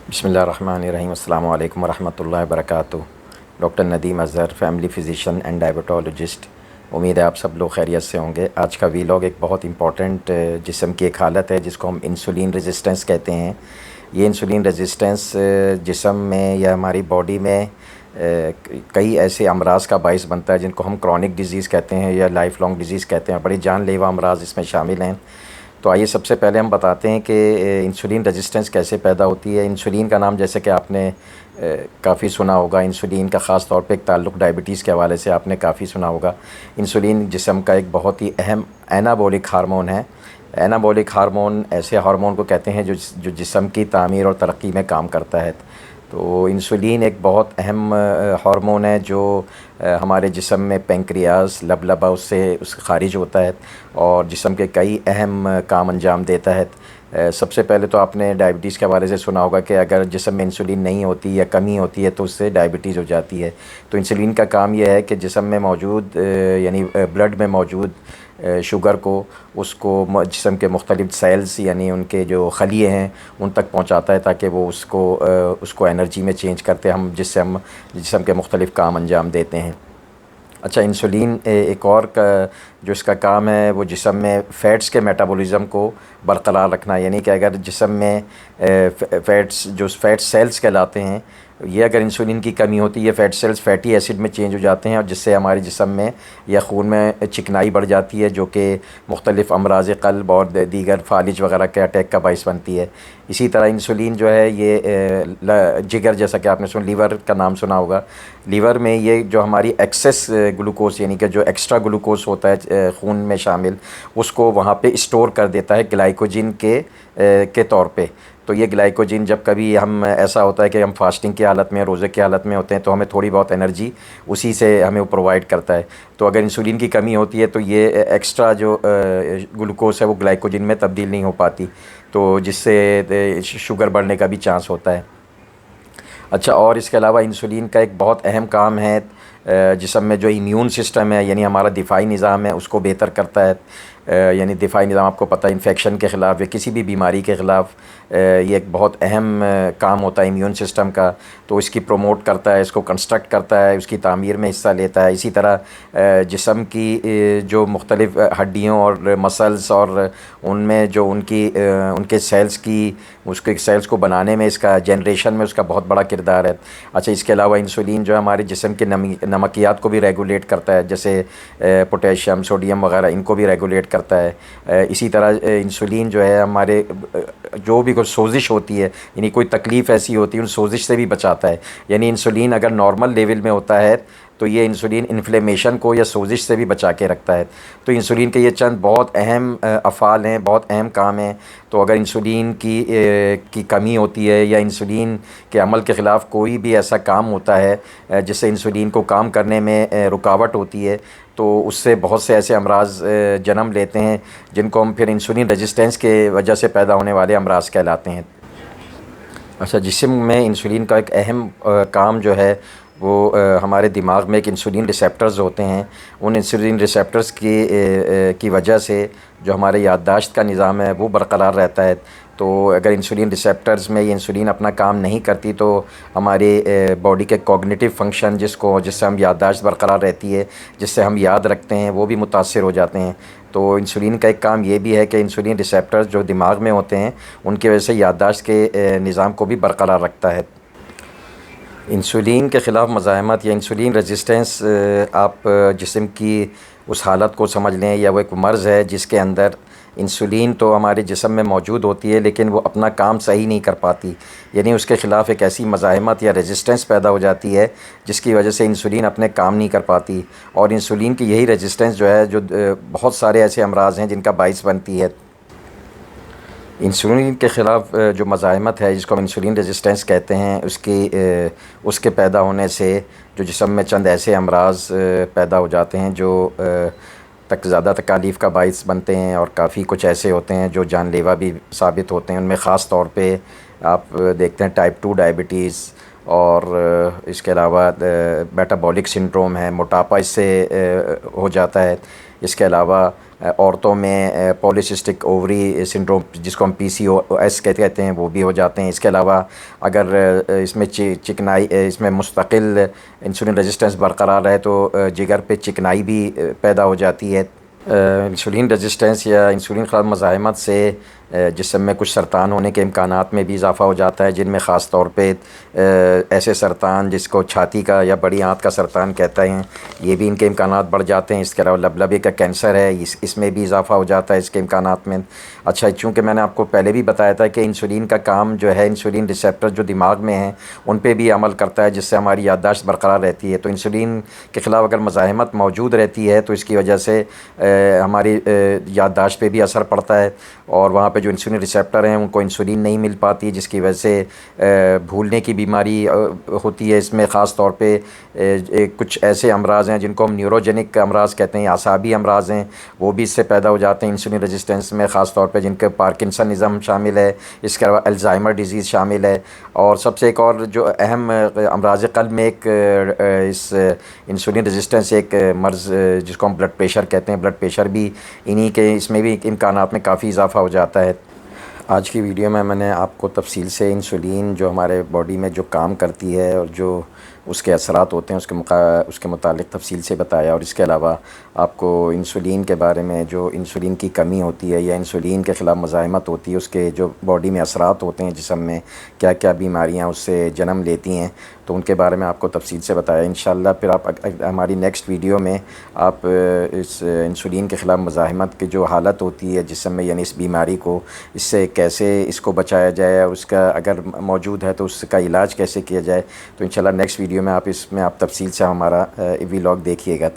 بسم اللہ الرحمن الرحیم. السلام علیکم ورحمۃ اللہ وبرکاتہ. Doctor Nadeem Azhar, family physician and diabetologist. امید ہے آپ سب لوگ خیریت سے ہوں گے. آج کا ویلاگ ایک بہت امپورٹنٹ جسم کی ایک حالت ہے جس کو ہم انسولین ریزسٹنس کہتے ہیں. یہ انسولین ریزسٹنس جسم میں یا ہماری باڈی میں کئی ایسے امراض کا باعث بنتا ہے جن کو ہم کرونک ڈیزیز کہتے ہیں یا لائف لانگ ڈیزیز کہتے ہیں. بڑی جان لیوا امراض اس میں شامل ہیں. تو آئیے سب سے پہلے ہم بتاتے ہیں کہ انسولین ریزسٹنس کیسے پیدا ہوتی ہے. انسولین کا نام جیسے کہ آپ نے کافی سنا ہوگا. انسولین کا خاص طور پہ ایک تعلق ڈائبٹیز کے حوالے سے آپ نے کافی سنا ہوگا. انسولین جسم کا ایک بہت ہی اہم اینابولک ہارمون ہے. اینابولک ہارمون ایسے ہارمون کو کہتے ہیں جو جسم کی تعمیر اور ترقی میں کام کرتا ہے. تو انسولین ایک بہت اہم ہارمون ہے جو ہمارے جسم میں پینکریاز لبلبا اس سے خارج ہوتا ہے اور جسم کے کئی اہم کام انجام دیتا ہے. سب سے پہلے تو آپ نے ڈائبٹیز کے حوالے سے سنا ہوگا کہ اگر جسم میں انسولین نہیں ہوتی یا کمی ہوتی ہے تو اس سے ڈائبٹیز ہو جاتی ہے. تو انسولین کا کام یہ ہے کہ جسم میں موجود یعنی بلڈ میں موجود شوگر کو اس کو جسم کے مختلف سیلز یعنی ان کے جو خلیے ہیں ان تک پہنچاتا ہے تاکہ وہ اس کو انرجی میں چینج کرتے ہم جس سے ہم جسم کے مختلف کام انجام دیتے ہیں. اچھا، انسولین ایک اور جو اس کا کام ہے وہ جسم میں فیٹس کے میٹابولزم کو برقرار رکھنا. یعنی کہ اگر جسم میں فیٹ سیلز کہلاتے ہیں، یہ اگر انسولین کی کمی ہوتی ہے یہ فیٹ سیلز فیٹی ایسڈ میں چینج ہو جاتے ہیں اور جس سے ہمارے جسم میں یا خون میں چکنائی بڑھ جاتی ہے جو کہ مختلف امراض قلب اور دیگر فالج وغیرہ کے اٹیک کا باعث بنتی ہے. اسی طرح انسولین جو ہے یہ جگر، جیسا کہ آپ نے لیور کا نام سنا ہوگا. لیور میں یہ جو ہماری ایکسیس گلوکوز یعنی کہ جو ایکسٹرا گلوکوز ہوتا ہے خون میں شامل، اس کو وہاں پہ اسٹور کر دیتا ہے گلائکوجن کے طور پہ. تو یہ گلائکوجن جب کبھی ہم ایسا ہوتا ہے کہ ہم فاسٹنگ کی حالت میں روزے کی حالت میں ہوتے ہیں تو ہمیں تھوڑی بہت انرجی اسی سے ہمیں وہ پرووائڈ کرتا ہے. تو اگر انسولین کی کمی ہوتی ہے تو یہ ایکسٹرا جو گلوکوز ہے وہ گلائکوجن میں تبدیل نہیں ہو پاتی، تو جس سے شوگر بڑھنے کا بھی چانس ہوتا ہے. اچھا، اور اس کے علاوہ انسولین کا ایک بہت اہم کام ہے جسم میں جو امیون سسٹم ہے یعنی ہمارا دفاعی نظام ہے اس کو بہتر کرتا ہے. یعنی دفاعی نظام آپ کو پتہ ہے انفیکشن کے خلاف یا کسی بھی بیماری کے خلاف یہ ایک بہت اہم کام ہوتا ہے امیون سسٹم کا. تو اس کی پروموٹ کرتا ہے، اس کو کنسٹرکٹ کرتا ہے، اس کی تعمیر میں حصہ لیتا ہے. اسی طرح جسم کی جو مختلف ہڈیوں اور مسلز اور ان میں جو ان کے سیلز کو بنانے میں اس کا جنریشن میں اس کا بہت بڑا کردار ہے. اچھا، اس کے علاوہ انسولین جو ہے ہمارے جسم کے نمکیات کو بھی ریگولیٹ کرتا ہے، جیسے پوٹیشیم، سوڈیم وغیرہ ان کو بھی ریگولیٹ کرتا ہے. اسی طرح انسولین جو ہے ہمارے جو بھی کوئی سوزش ہوتی ہے یعنی کوئی تکلیف ایسی ہوتی ہے ان سوزش سے بھی بچاتا ہے. یعنی انسولین اگر نارمل لیول میں ہوتا ہے تو یہ انسولین انفلیمیشن کو یا سوزش سے بھی بچا کے رکھتا ہے. تو انسولین کے یہ چند بہت اہم افعال ہیں، بہت اہم کام ہیں. تو اگر انسولین کی کمی ہوتی ہے یا انسولین کے عمل کے خلاف کوئی بھی ایسا کام ہوتا ہے جس سے انسولین کو کام کرنے میں رکاوٹ ہوتی ہے تو اس سے بہت سے ایسے امراض جنم لیتے ہیں جن کو ہم پھر انسولین ریزسٹنس کے وجہ سے پیدا ہونے والے امراض کہلاتے ہیں. اچھا، جسم میں انسولین کا ایک اہم کام جو ہے وہ ہمارے دماغ میں ایک انسولین ریسیپٹرز ہوتے ہیں. ان انسولین ریسیپٹرز کی وجہ سے جو ہمارے یادداشت کا نظام ہے وہ برقرار رہتا ہے. تو اگر انسولین ریسیپٹرز میں یہ انسولین اپنا کام نہیں کرتی تو ہماری باڈی کے کوگنیٹیو فنکشن جس سے ہم یادداشت برقرار رہتی ہے، جس سے ہم یاد رکھتے ہیں، وہ بھی متاثر ہو جاتے ہیں. تو انسولین کا ایک کام یہ بھی ہے کہ انسولین ریسیپٹرز جو دماغ میں ہوتے ہیں ان کی وجہ سے یادداشت کے نظام کو بھی برقرار رکھتا ہے. انسولین کے خلاف مزاحمت یا انسولین ریزسٹنس آپ جسم کی اس حالت کو سمجھ لیں یا وہ ایک مرض ہے جس کے اندر انسولین تو ہمارے جسم میں موجود ہوتی ہے لیکن وہ اپنا کام صحیح نہیں کر پاتی. یعنی اس کے خلاف ایک ایسی مزاحمت یا ریزسٹنس پیدا ہو جاتی ہے جس کی وجہ سے انسولین اپنے کام نہیں کر پاتی. اور انسولین کی یہی ریزسٹنس جو ہے جو بہت سارے ایسے امراض ہیں جن کا باعث بنتی ہے. انسولین کے خلاف جو مزاحمت ہے جس کو ہم انسولین ریزسٹنس کہتے ہیں اس کے پیدا ہونے سے جو جسم میں چند ایسے امراض پیدا ہو جاتے ہیں جو زیادہ تکالیف کا باعث بنتے ہیں اور کافی کچھ ایسے ہوتے ہیں جو جان لیوا بھی ثابت ہوتے ہیں. ان میں خاص طور پہ آپ دیکھتے ہیں ٹائپ 2 ڈائبٹیز اور اس کے علاوہ میٹابولک سنڈروم ہے، موٹاپا اس سے ہو جاتا ہے. اس کے علاوہ عورتوں میں پولیسسٹک اووری سنڈروم جس کو ہم PCOS کہتے ہیں وہ بھی ہو جاتے ہیں۔ اس کے علاوہ اگر اس میں چکنائی اس میں مستقل انسولین ریزسٹنس برقرار رہے تو جگر پہ چکنائی بھی پیدا ہو جاتی ہے۔ انسولین ریزسٹنس یا انسولین خلاف مزاحمت سے جسم میں کچھ سرطان ہونے کے امکانات میں بھی اضافہ ہو جاتا ہے، جن میں خاص طور پہ ایسے سرطان جس کو چھاتی کا یا بڑی آنت کا سرطان کہتے ہیں، یہ بھی ان کے امکانات بڑھ جاتے ہیں۔ اس کے علاوہ لبلبے کا کینسر ہے، اس میں بھی اضافہ ہو جاتا ہے اس کے امکانات میں۔ اچھا، چونکہ میں نے آپ کو پہلے بھی بتایا تھا کہ انسولین کا کام جو ہے، انسولین ریسیپٹر جو دماغ میں ہیں ان پہ بھی عمل کرتا ہے، جس سے ہماری یادداشت برقرار رہتی ہے۔ تو انسولین کے خلاف اگر مزاحمت موجود رہتی ہے تو اس کی وجہ سے ہماری یادداشت پہ بھی اثر پڑتا ہے، اور وہاں پہ جو انسولین ریسیپٹر ہیں ان کو انسولین نہیں مل پاتی، جس کی وجہ سے بھولنے کی بیماری ہوتی ہے۔ اس میں خاص طور پہ کچھ ایسے امراض ہیں جن کو ہم نیوروجینک امراض کہتے ہیں، اعصابی امراض ہیں، وہ بھی اس سے پیدا ہو جاتے ہیں انسولین ریزسٹنس میں، خاص طور پہ جن کے پارکنسنزم شامل ہے، اس کے علاوہ الزائمر ڈیزیز شامل ہے، اور سب سے ایک اور جو اہم امراض قلب میں ایک اس انسولین ریزسٹنس ایک مرض جس کو ہم بلڈ پریشر کہتے ہیں، بلڈ پریشر بھی انہی کے اس میں بھی امکانات میں کافی اضافہ ہو جاتا ہے۔ آج کی ویڈیو میں نے آپ کو تفصیل سے انسولین جو ہمارے باڈی میں جو کام کرتی ہے اور جو اس کے اثرات ہوتے ہیں اس کے متعلق تفصیل سے بتایا، اور اس کے علاوہ آپ کو انسولین کے بارے میں جو انسولین کی کمی ہوتی ہے یا انسولین کے خلاف مزاحمت ہوتی ہے، اس کے جو باڈی میں اثرات ہوتے ہیں جسم میں، کیا کیا بیماریاں اس سے جنم لیتی ہیں، تو ان کے بارے میں آپ کو تفصیل سے بتایا۔ انشاءاللہ پھر آپ ہماری نیکسٹ ویڈیو میں آپ اس انسولین کے خلاف مزاحمت کی جو حالت ہوتی ہے جسم میں، یعنی اس بیماری کو، اس سے کیسے اس کو بچایا جائے، اور اس کا اگر موجود ہے تو اس کا علاج کیسے کیا جائے، تو انشاءاللہ نیکسٹ ویڈیو میں آپ تفصیل سے ہمارا ویلاگ دیکھیے گا۔